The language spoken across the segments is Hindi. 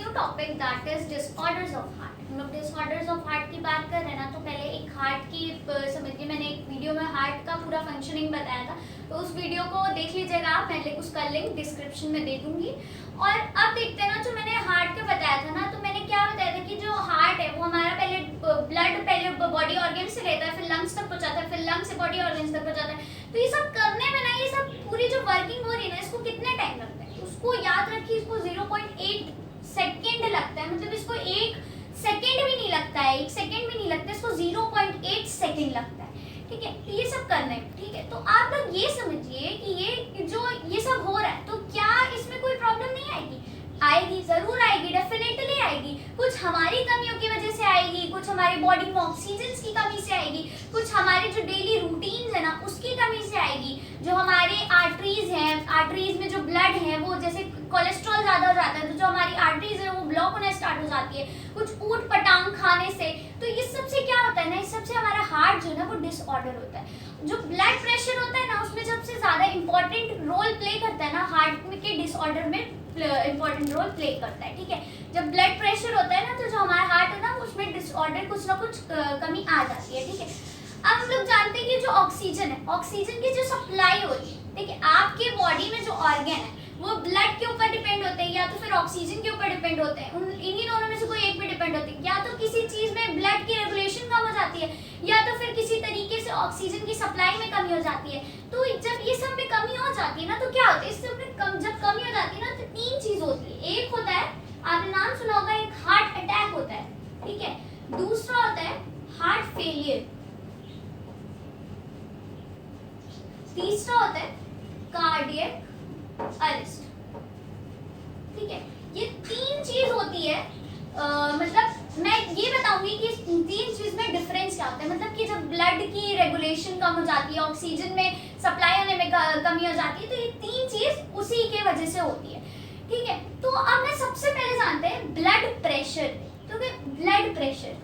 New topic that is disorders of heart. हम लोग डिसऑर्डर्स ऑफ हार्ट की बात कर रहे हैं ना, तो पहले एक हार्ट की समझिए, मैंने एक वीडियो में हार्ट का पूरा फंक्शनिंग बताया था, तो उस वीडियो को देख लीजिएगा आप। मैं उसका लिंक डिस्क्रिप्शन में दे दूंगी। और अब देखते हैं ना, जो मैंने हार्ट का बताया था ना, तो मैंने क्या बताया था कि जो हार्ट है वो हमारा पहले ब्लड पहले बॉडी ऑर्गन से लेता है, फिर लंग्स तक पहुंचाता है, फिर लंग्स से बॉडी ऑर्गन तक पहुंचाता है। तो ये सब करने में ना, ये सब पूरी जो वर्किंग हो रही है ना, इसको कितना टाइम लगता है उसको याद रखिए। इसको 0.8 सेकेंड लगता है, मतलब इसको 1 सेकेंड भी नहीं लगता है, 1 सेकेंड भी नहीं लगता है, इसको 0.8 सेकेंड लगता है। ठीक है, तो ये सब करना है। ठीक है, तो आप लोग ये समझिए कि ये सब हो रहा है, तो क्या इसमें कोई प्रॉब्लम नहीं आएगी? आएगी, जरूर आएगी, डेफिनेटली आएगी। कुछ हमारी कमियों की वजह से आएगी, कुछ हमारी बॉडी में ऑक्सीजन की कमी से आएगी, कुछ हमारे जो डेली रूटीन है ना उसकी कमी से आएगी। जो हमारे आर्टरीज हैं, आर्टरीज में जो ब्लड है वो जैसे कोलेस्ट्रॉल ज्यादा हो जाता है, तो जो हमारी आर्टरीज है वो ब्लॉक होना स्टार्ट हो जाती है, कुछ ऊट पटांग खाने से। तो इस सबसे क्या होता है ना, इस सबसे हमारा हार्ट जो है ना वो डिसऑर्डर होता है। जो ब्लड प्रेशर होता है ना, उसमें सबसे ज्यादा इंपॉर्टेंट रोल प्ले करता है ना, हार्ट के डिसऑर्डर में इंपॉर्टेंट रोल प्ले करता है। ठीक है, जब ब्लड प्रेशर होता है ना, तो जो हमारा हार्ट है ना उसमें डिसऑर्डर कुछ ना कुछ कमी आ जाती है। ठीक है, अब हम लोग जानते हैं कि जो ऑक्सीजन है, ऑक्सीजन की जो सप्लाई होती है, ठीक है, आपके बॉडी में जो ऑर्गन है वो ब्लड के ऊपर डिपेंड होते हैं या तो फिर ऑक्सीजन के ऊपर डिपेंड होते हैं। इन्हीं दोनों में से कोई एक पे डिपेंड होते हैं। या तो किसी चीज में ब्लड की रेगुलेशन कम हो जाती है, या तो फिर किसी तरीके से ऑक्सीजन की सप्लाई में कमी हो जाती है। तो जब ये सब में कमी हो जाती है ना, तो क्या होता है, इस सब में जब कमी हो जाती है ना, तो 3 चीज होती है। एक होता है, आपने नाम सुना होगा, एक हार्ट अटैक होता है। ठीक है, दूसरा होता है हार्ट फेलियर, तीसरा होता है कार्डियक अरेस्ट। ठीक है, ये 3 चीज होती है। मतलब मैं ये बताऊंगी कि इस 3 चीज में डिफरेंस क्या होता है। मतलब कि जब ब्लड की रेगुलेशन कम हो जाती है, ऑक्सीजन में सप्लाई होने में कमी हो जाती है, तो ये 3 चीज उसी के वजह से होती है। ठीक है, तो अब मैं सबसे पहले जानते हैं ब्लड प्रेशर। तो ब्लड प्रेशर,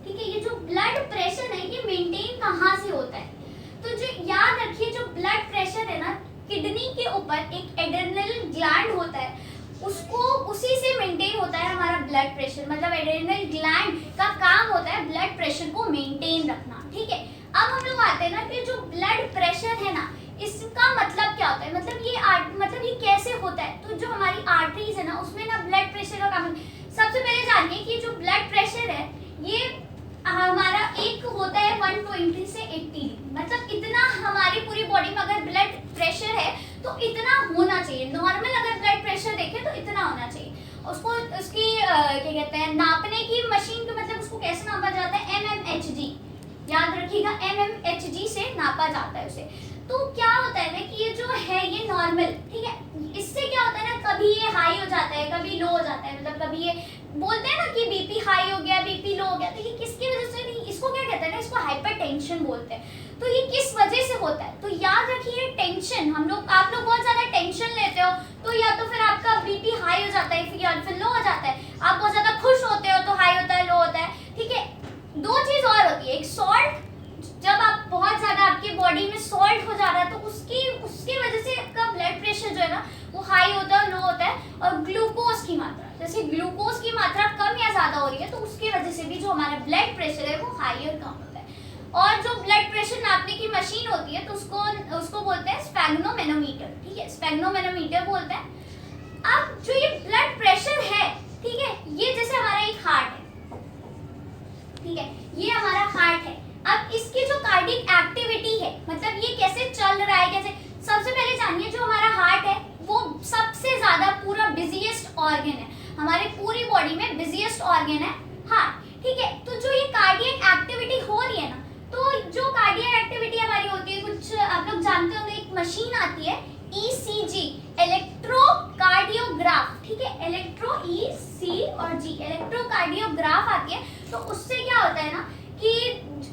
ठीक है, ये जो ब्लड प्रेशर है ये मेंटेन कहाँ से होता है? तो जो याद रखिए, जो ब्लड प्रेशर है ना, किडनी के ऊपर एक एड्रेनल ग्लैंड होता है, उसको उसी से मेंटेन होता है हमारा ब्लड प्रेशर। मतलब एड्रेनल ग्लैंड का काम होता है ब्लड प्रेशर को मेंटेन रखना। ठीक है, अब हम लोग आते हैं ना कि जो ब्लड प्रेशर है ना, इसका मतलब क्या होता है, मतलब ये कैसे होता है। तो जो हमारी आर्टरीज है ना, उसमें ना ब्लड प्रेशर का काम। सबसे पहले जानिए कि जो ब्लड प्रेशर है ये हमारा एक होता है 120 से 80, मतलब इतना हमारी पूरी बॉडी में अगर ब्लड प्रेशर है तो इतना होना चाहिए। नॉर्मल अगर ब्लड प्रेशर देखें तो इतना होना चाहिए। उसको उसकी क्या कहते हैं, नापने की मशीन को, मतलब उसको कैसे नापा जाता है, mmHg, याद रखिएगा, mmHg से नापा जाता है उसे। तो क्या होता है ना कि ये जो है ये नॉर्मल, ठीक है, इससे क्या होता है ना, कभी ये हाई हो जाता है, कभी लो हो जाता है। मतलब कभी ये बोलते हैं ना कि बीपी हाई हो गया, बीपी लो हो गया, तो ये किसकी वजह से नहीं, इसको क्या कहते हैं ना, इसको हाइपरटेंशन बोलते हैं। तो ये किस वजह से होता है? तो याद रखिए, टेंशन, आप लोग बहुत ज्यादा टेंशन लेते हो तो या तो फिर आपका बीपी हाई हो जाता है, फिर लो हो जाता है। आप बहुत ज्यादा खुश होते हो तो हाई होता है, लो होता है। ठीक है, 2 चीज और होती है, एक सॉल्ट, जब आप बहुत ज्यादा आपकी बॉडी में सॉल्ट हो जा रहा है तो उसकी वजह से आपका ब्लड प्रेशर जो है ना वो हाई होता है, लो होता है। और ग्लूकोज की मात्रा, जैसे ग्लूकोज की मात्रा कम या ज्यादा हो रही है तो उसकी वजह से भी जो हमारा ब्लड प्रेशर है वो हाई और कम होता है। और जो ब्लड प्रेशर नापने की मशीन होती है तो उसको बोलते हैं स्फेग्नोमेनोमीटर। ठीक है, स्फेग्नोमेनोमीटर बोलते हैं। अब जो ये ब्लड प्रेशर है, ठीक है, ये जैसे हमारा एक हार्ट है, ठीक है, ये हमारा हार्ट है। अब इसकी जो कार्डियक एक्टिविटी है, मतलब ये कैसे चल रहा है, कैसे, सबसे पहले जानिए, जो हमारा हार्ट है वो सबसे ज्यादा पूरा बिजिएस्ट ऑर्गन है, हमारी पूरी बॉडी में बिजिएस्ट ऑर्गन है हार्ट। ठीक है, तो जो ये कार्डियक एक्टिविटी हो रही है ना, तो जो कार्डियक एक्टिविटी हमारी होती है, कुछ आप लोग जानते होंगे, एक मशीन आती है ECG, इलेक्ट्रोकार्डियोग्राफ। ठीक है, इलेक्ट्रोकार्डियोग्राफ आती है। तो उससे क्या होता है ना कि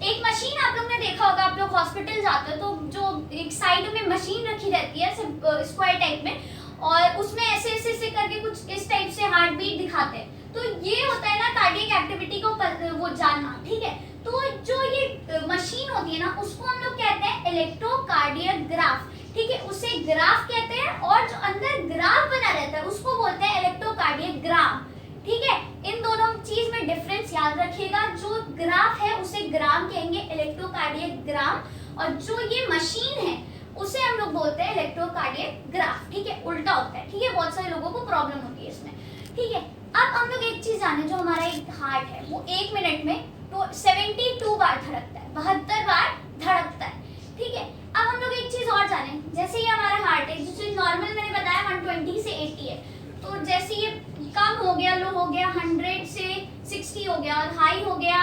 एक मशीन आप लोग ने देखा होगा, आप लोग हॉस्पिटल जाते हो तो जो एक साइड में मशीन रखी रहती है स्क्वायर टाइप में, और उसमें ऐसे ऐसे ऐसे करके कुछ इस टाइप से हार्ट बीट दिखाते हैं। तो ये होता है ना कार्डियक एक्टिविटी को वो जानना। ठीक है, तो जो ये मशीन होती है ना उसको हम लोग कहते हैं इलेक्ट्रोकार्डियोग्राफ। ठीक है, उसे ग्राफ कहते हैं, और जो अंदर ग्राफ बना रहता है उसको बोलते हैं इलेक्ट्रोकार्डियोग्राम। इलेक्ट्रोकार्डियोग्राम, और जो ये मशीन है उसे हम लोग बोलते हैं इलेक्ट्रोकार्डियोग्राफ, ठीक है, उल्टा होता है, ठीक है, बहुत सारे लोगों को प्रॉब्लम होती है इसमें, ठीक है। अब हम लोग एक चीज जाने, जो हमारा एक हार्ट है वो 1 मिनट में तो 72 बार धड़कता है, 72 बार धड़कता है, ठीक है। अब हम लोग एक चीज और जाने, जैसे ये हमारा हार्ट है जिसे नॉर्मल मैंने बताया 120 से 80 है, तो जैसे ये कम हो गया, लो हो गया, 100 से 60 हो गया, और हाई हो गया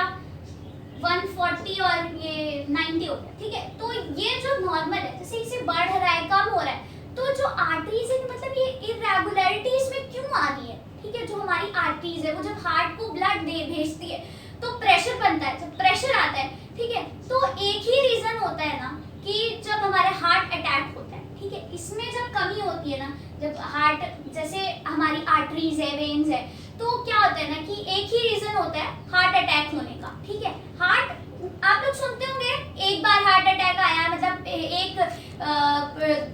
140 और ये 90 हो गया, ठीक है। तो ये जो नॉर्मल है, जैसे इसे बढ़ रहा है, कम हो रहा है, तो जो आर्टरीज है, मतलब ये इरेगुलरिटी इसमें क्यों आ रही है, ठीक है। जो हमारी आर्टरीज है वो जब हार्ट को ब्लड दे भेजती है तो प्रेशर बनता है, जब प्रेशर आता है, ठीक है, तो एक ही रीजन होता है ना कि जब हमारे हार्ट अटैक होता है, ठीक है, इसमें जब कमी होती है ना, जब हार्ट, जैसे हमारी आर्टरीज है, वेन्स है, तो क्या होता है ना कि एक ही रीजन होता है हार्ट अटैक होने का, ठीक है। हार्ट, आप लोग सुनते होंगे एक बार हार्ट अटैक आया, मतलब एक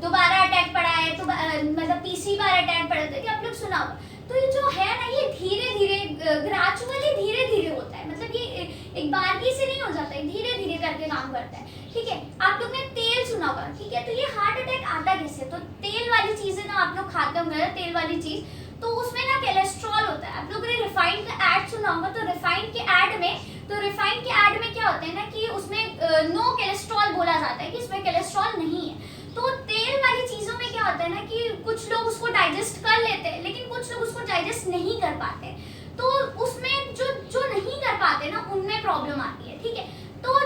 दोबारा अटैक पड़ा है, तो मतलब तीसरी बार अटैक पड़ा था, कि आप लोग सुना होगा। तो ये जो है ना, ये धीरे धीरे, ग्रेजुअली धीरे धीरे होता है, मतलब ये एक बार की से नहीं हो जाता है, धीरे धीरे करके काम करता है, ठीक है। आप लोग ने तेल सुना होगा, ठीक है, तो ये हार्ट अटैक आता कैसे, तो तेल वाली चीजें ना आप लोग खाते होंगे, तेल वाली चीज, तो उसमें ना कोलेस्ट्रॉल होता है। आप लोगों ने रिफाइंड का ऐड सुना होगा, तो रिफाइंड के ऐड में क्या होता है ना कि उसमें नो कोलेस्ट्रॉल बोला जाता है, कि इसमें कोलेस्ट्रॉल नहीं है। तो तेल वाली चीजों में क्या होता है ना कि कुछ लोग उसको डाइजेस्ट कर लेते हैं, लेकिन कुछ लोग उसको डाइजेस्ट नहीं कर पाते, तो उसमें जो नहीं कर पाते ना, उनमें प्रॉब्लम आती है, ठीक है। तो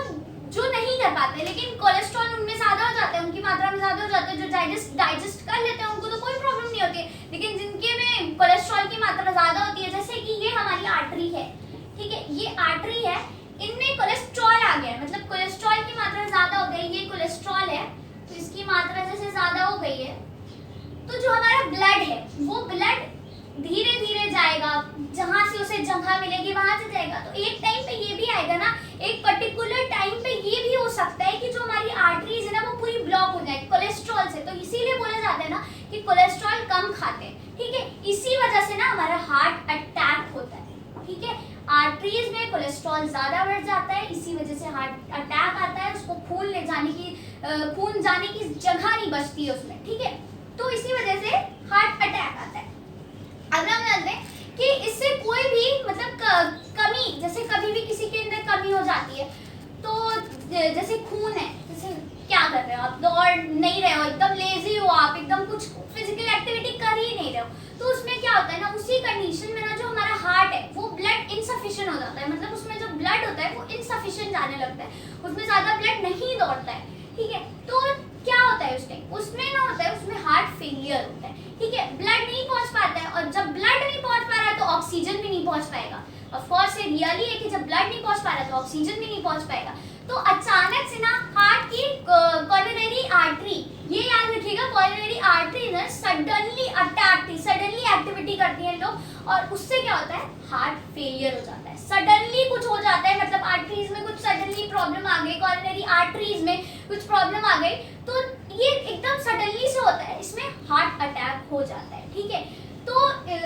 जो नहीं कर पाते, लेकिन कोलेस्ट्रॉल उनमें ज्यादा हो जाता है, उनकी मात्रा में ज्यादा हो जाता है, जो डाइजेस्ट कर लेते हैं उनको तो कोई प्रॉब्लम नहीं होती है, लेकिन जिनके में कोलेस्ट्रॉल की मात्रा ज्यादा होती है, जैसे कि ये हमारी आर्टरी है, ठीक है, ये आर्टरी है, इनमें कोलेस्ट्रॉल आ गया, मतलब कोलेस्ट्रॉल की मात्रा ज्यादा हो गई, ये कोलेस्ट्रॉल है, तो इसकी मात्रा जैसे ज्यादा हो गई है, तो जो हमारा ब्लड है वो ब्लड धीरे धीरे जाएगा, जहां से उसे जगह मिलेगी वहां से जाएगा। तो एक टाइम पे ये भी आएगा ना, एक पर्टिकुलर टाइम पे ये भी हो सकता है कि जो हमारी आर्टरीज है ना वो पूरी ब्लॉक हो जाए कोलेस्ट्रॉल से, तो इसीलिए बोला जाता है ना कि कोलेस्ट्रॉल कम खाते हैं, ठीक है। इसी वजह से ना हमारा हार्ट अटैक होता है, ठीक है। आर्टरीज में कोलेस्ट्रॉल ज्यादा बढ़ जाता है, इसी वजह से हार्ट अटैक आता है, उसको खून जाने की जगह नहीं बचती है उसमें, ठीक है। तो इसी वजह से हार्ट अटैक आता है। अब हम जानते हैं कि इससे कोई भी मतलब कमी, जैसे कभी भी किसी के अंदर कमी हो जाती है, तो जैसे खून है, जैसे क्या कर रहे हो आप, दौड़ नहीं रहे हो, एकदम लेजी हो आप, एकदम कुछ फिजिकल एक्टिविटी कर ही नहीं रहे हो, तो उसमें क्या होता है ना, उसी कंडीशन में ना जो हमारा हार्ट है वो ब्लड इनसफिशिएंट हो जाता है, मतलब उसमें जो ब्लड होता है वो इनसफिशिएंट जाने लगता है, उसमें ज्यादा ब्लड नहीं दौड़ता है, ठीक है। तो क्या होता है उसमें ना होता है, उसमें हार्ट फेलियर होता है, ठीक है, ब्लड नहीं पहुंच पाता है, और जब ब्लड नहीं पहुंच पा रहा है तो ऑक्सीजन भी नहीं पहुंच पाएगा। ऑफ कोर्स ये रियली है कि जब ब्लड नहीं पहुंच पा रहा है तो ऑक्सीजन भी नहीं पहुंच पाएगा। तो अचानक से ना हार्ट की कोरोनरी आर्टरी, ये याद रखिएगा, कोरोनरी आर्टरी ना सडनली एक्टिविटी करती है लोग, और उससे क्या होता है, हार्ट फेलियर हो जाता है, सडनली कुछ हो जाता है, मतलब आर्टरीज में कुछ सडनली प्रॉब्लम आ गई, कोरोनरी आर्टरीज में कुछ प्रॉब्लम आ गई, तो ये एकदम सडनली से होता है, इसमें हार्ट अटैक हो जाता है, ठीक है। तो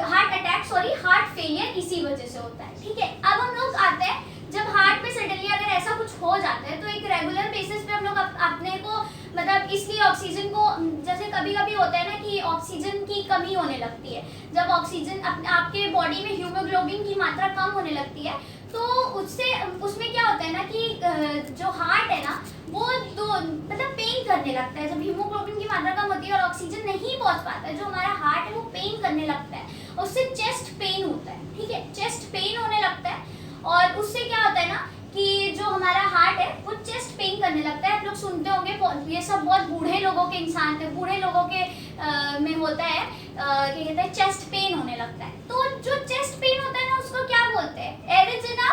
हार्ट फेलियर इसी वजह से होता है, ठीक है। अब हम लोग आते हैं, जब हार्ट में सडनली अगर ऐसा कुछ हो जाता है तो एक रेगुलर बेसिस पे हम लोग अपने को, मतलब इसलिए ऑक्सीजन को, जैसे कभी कभी होता है ना कि ऑक्सीजन की कमी होने लगती है, जब ऑक्सीजन आपके बॉडी में हीमोग्लोबिन की मात्रा कम होने लगती है, तो उसमें क्या होता है ना कि जो हार्ट है ना वो मतलब पेन करने लगता है, जब हीमोग्लोबिन की मात्रा कम होती है और ऑक्सीजन नहीं पहुंच पाता है, जो हमारा हार्ट है वो पेन करने लगता है, उससे चेस्ट पेन होता है, ठीक है, चेस्ट पेन होने लगता है, और उससे क्या होता है ना कि जो हमारा हार्ट है वो चेस्ट पेन करने लगता है। आप लोग सुनते होंगे, ये सब बहुत बूढ़े लोगों के इंसान थे, बूढ़े लोगों के में होता है, क्या कहते हैं, चेस्ट पेन होने लगता है। तो जो चेस्ट पेन होता है ना उसको क्या बोलते हैं, एरिजिना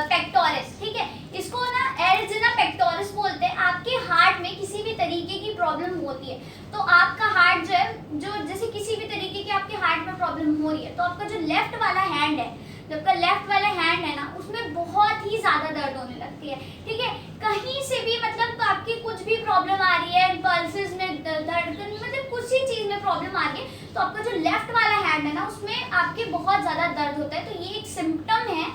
पेक्टोरिस, ठीक है, इसको ना एरिजिना पेक्टोरिस बोलते हैं। आपके हार्ट में किसी भी तरीके की प्रॉब्लम होती है, तो आपका हार्ट जो है, जो जैसे किसी भी तरीके की आपके हार्ट में प्रॉब्लम हो रही है, तो आपका जो लेफ्ट वाला हैंड है, जब का लेफ्ट वाला हैंड है ना, उसमें बहुत ही ज्यादा दर्द होने लगती है, ठीक है। कहीं से भी मतलब आपकी कुछ भी प्रॉब्लम आ रही है, पल्सेस में धड़कन, मतलब कुछ ही चीज में प्रॉब्लम आ रही है, तो आपका जो लेफ्ट वाला हैंड है ना उसमें आपके बहुत ज्यादा दर्द होता है। तो ये एक सिम्टम है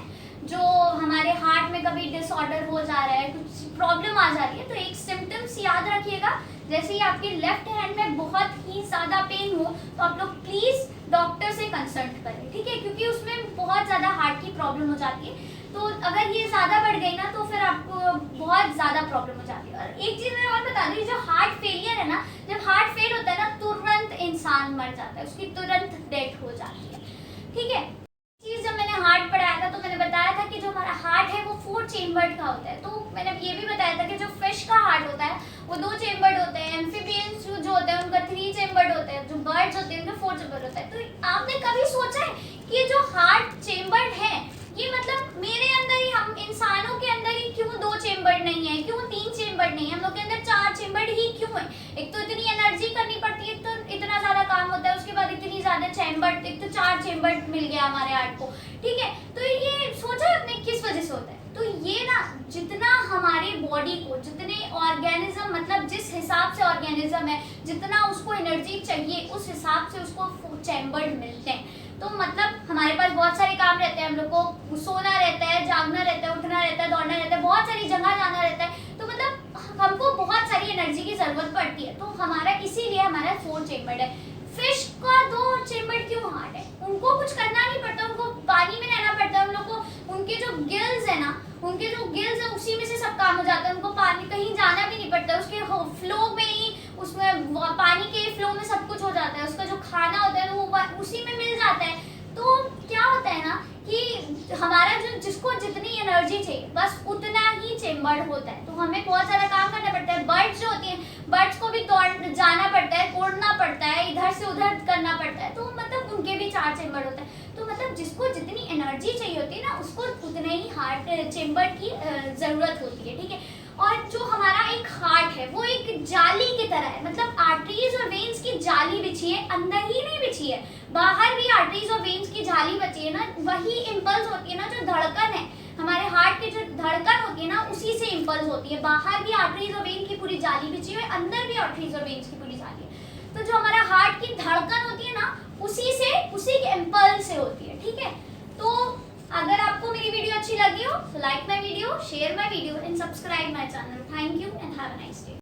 जो हमारे हार्ट में कभी डिसऑर्डर हो जा रहा है, कुछ प्रॉब्लम आ जा रही है, तो एक सिम्टम्स याद रखिएगा। जैसे ही आपके लेफ्ट हैंड में बहुत ही ज़्यादा पेन हो तो आप लोग प्लीज़ डॉक्टर से कंसल्ट करें, ठीक है, क्योंकि उसमें बहुत ज़्यादा हार्ट की प्रॉब्लम हो जाती है। तो अगर ये ज़्यादा बढ़ गई ना तो फिर आपको बहुत ज़्यादा प्रॉब्लम हो जाती है। और एक चीज़ मैं और बता दूँ, जो हार्ट फेलियर है ना, जब हार्ट फेल होता है ना तुरंत इंसान मर जाता है, उसकी तुरंत डेथ हो जाती है, ठीक है। चीज़ जब मैंने हार्ट पढ़ाया था तो मैंने बताया था कि जो हमारा हार्ट है वो 4 चेम्बर्ड का होता है। तो मैंने ये भी बताया था कि जो फिश का हार्ट होता है वो 2 चेम्बर्ड होते हैं, एम्फीबियंस जो होते हैं उनका 3 चेम्बर्ड होते हैं, जो बर्ड्स होते हैं उनका 4 चेम्बर्ड होता है। तो आपने कभी सोचा है कि जो हार्ट चेम्बर्ड है ये मतलब मेरे अंदर ही, हम इंसानों के अंदर ही क्यों 2 चेम्बर्ड नहीं है, क्यों 3 चेम्बर्ड नहीं है, हम लोग के अंदर 4 चेम्बर्ड ही क्यों है? एक तो इतनी एनर्जी करनी पड़ती है, तो इतना ज्यादा काम होता है, उसके बाद इतनी ज्यादा चेम्बर्ड, एक तो 4 चेम्बर्ड मिल गया हमारे हार्ट को, ठीक है। तो ये सोचा आपने किस वजह से होता है? तो ये ना, जितना हमारी बॉडी को, जितने ऑर्गेनिज्म, मतलब जिस हिसाब से ऑर्गेनिज्म है, जितना उसको एनर्जी चाहिए उस हिसाब से उसको चेम्बर्ड मिलते हैं। तो मतलब हमारे पास बहुत सारे काम रहते हैं, हम लोग को सोना रहता है, जागना रहता है, उठना रहता है, दौड़ना रहता है, बहुत सारी जगह जाना रहता है, तो मतलब हमको बहुत सारी एनर्जी की जरूरत पड़ती है। तो हमारा इसीलिए हमारा 4 चेम्बर्ड है। फिश का 2 चेम्बर्ड क्यों हार्ट है? उनको कुछ करना नहीं पड़ता, उनको पानी में रहना पड़ता है, उन लोग को उनके जो गिल्स है ना, उनके जो गिल्स है उसी में से सब काम हो जाता है, उनको पानी कहीं जाना भी नहीं पड़ता, उसके फ्लो में ही, उसमें पानी के फ्लो में सब कुछ हो जाता है, उसका जो खाना होता है वो उसी में मिल जाता है। तो क्या होता है ना कि हमारा जो, जिसको जितनी एनर्जी चाहिए बस उतना ही चेम्बर्ड होता है। तो हमें बहुत सारा काम करना पड़ता है। बर्ड्स जो होती हैं, बर्ड्स को भी दौड़ जाना पड़ता है, उड़ना पड़ता है, इधर से उधर करना पड़ता है, तो मतलब उनके भी 4 चेम्बर्ड होता है। तो मतलब जिसको जितनी एनर्जी चाहिए होती है ना, उसको उतने ही हार्ट चेम्बर्ड की जरूरत होती है, ठीक है। और जो हमारा एक हार्ट है वो एक जाली की तरह है, मतलब आर्टरीज और वेन्स की जाली बिछी है, अंदर ही नहीं बिछी है, बाहर भी आर्टरीज और वेन्स की जाली बची है ना। वही इम्पल्स होती है ना, जो धड़कन है हमारे हार्ट की, जो धड़कन होती है ना उसी से इम्पल्स होती है। बाहर भी आर्टरीज और वेन की पूरी जाली बिछी है, अंदर भी आर्टरीज और वेन्स की पूरी जाली है। तो जो हमारा हार्ट की धड़कन होती है ना, उसी के इम्पल्स से होती है, ठीक है। तो अगर आपको मेरी वीडियो अच्छी लगी हो तो like my video, share my video and subscribe my channel. Thank you and have a nice day.